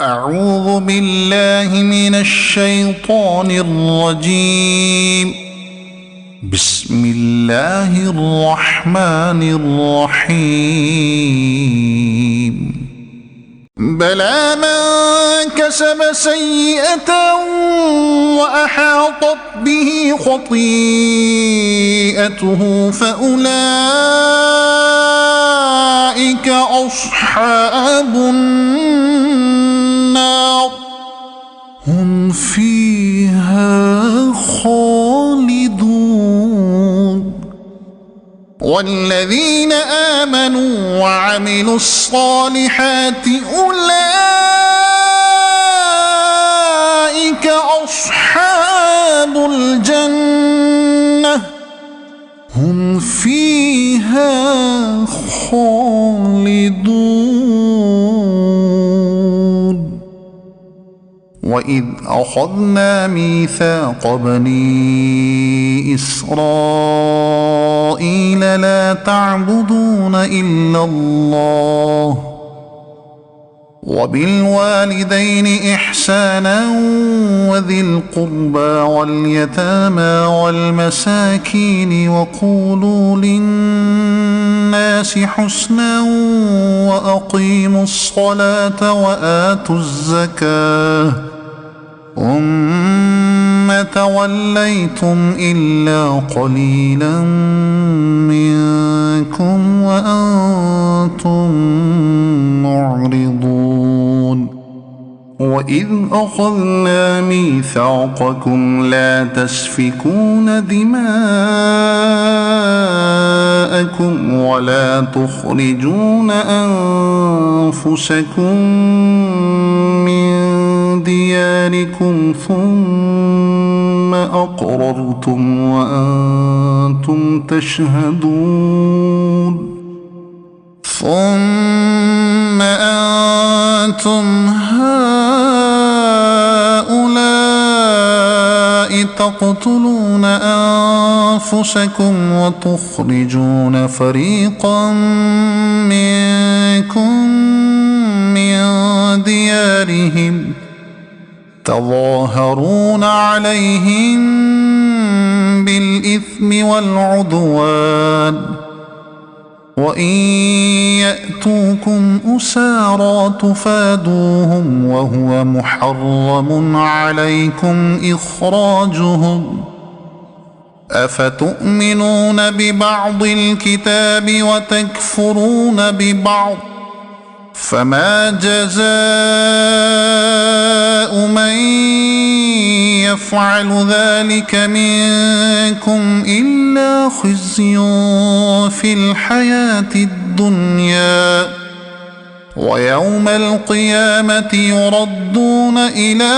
أعوذ بالله من الشيطان الرجيم. بسم الله الرحمن الرحيم. بلى من كسب سيئة وأحاطت به خطيئته فأولئك أصحاب النار هم فيها خالدون. والذين آمنوا وعملوا الصالحات أولئك أصحاب الجنة هم فيها خالدون. وإذ أخذنا ميثاق بني إسرائيل لا تعبدون إلا الله وبالوالدين إحسانا وذي القربى واليتامى والمساكين وقولوا للناس حسنا وأقيموا الصلاة وآتوا الزكاة ثم توليتم إلا قليلا منكم وأنتم معرضون. وإذ أخذنا ميثاقكم لا تسفكون دماءكم ولا تخرجون أنفسكم من دياركم ثم أقررتم وأنتم تشهدون. ثم أنتم هؤلاء تقتلون أنفسكم وتخرجون فريقا منكم من ديارهم تظاهرون عليهم بالإثم والعدوان وإن يأتوكم أسارى تفادوهم وهو محرم عليكم إخراجهم أفتؤمنون ببعض الكتاب وتكفرون ببعض فما جزاء من يفعل ذلك منكم إلا خزي في الحياة الدنيا ويوم القيامة يردون إلى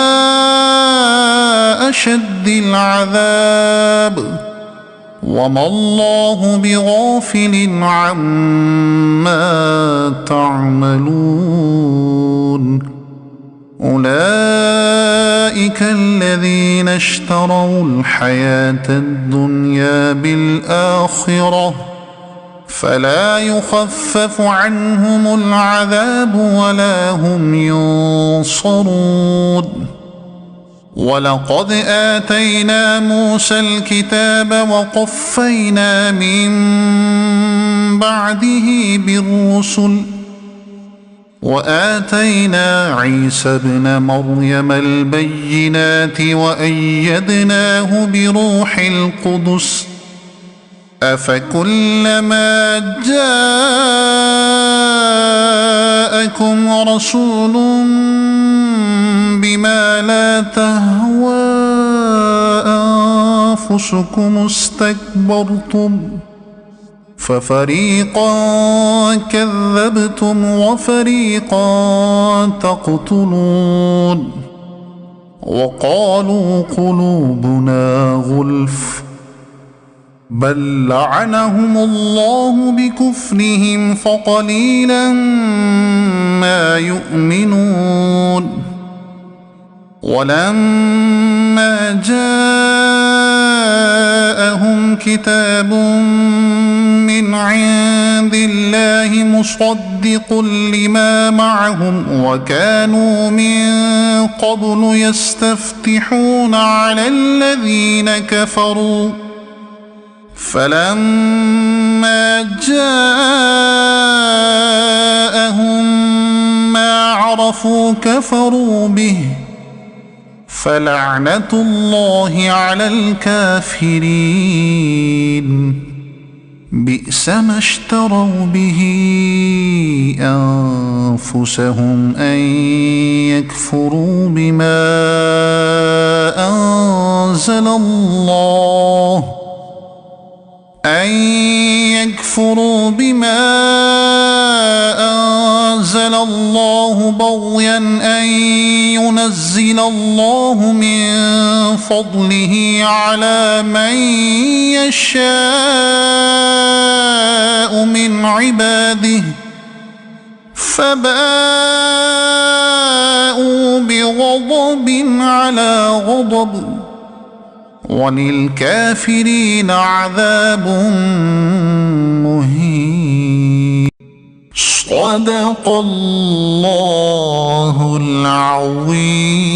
أشد العذاب وما الله بغافل عما تعملون. أولئك الذين اشتروا الحياة الدنيا بالآخرة فلا يخفف عنهم العذاب ولا هم ينصرون. ولقد آتينا موسى الكتاب وقفينا من بعده بالرسل وآتينا عيسى ابن مريم البينات وأيدناه بروح القدس أفكلما جاءكم رسول بما لا تهوى أنفسكم استكبرتم ففريقا كذبتم وفريقا تقتلون. وقالوا قلوبنا غلف بل لعنهم الله بكفرهم فقليلا ما يؤمنون. ولما جاء جاءهم كتاب من عند الله مصدق لما معهم وكانوا من قبل يستفتحون على الذين كفروا فلما جاءهم ما عرفوا كفروا به فلعنة الله على الكافرين بئس ما اشتروا به أنفسهم أن يكفروا بما أنزل الله بغيا أن ينزل الله من فضله على من يشاء من عباده فباءوا بغضب على غضب وللكافرين عذاب مهين. صدق الله العظيم.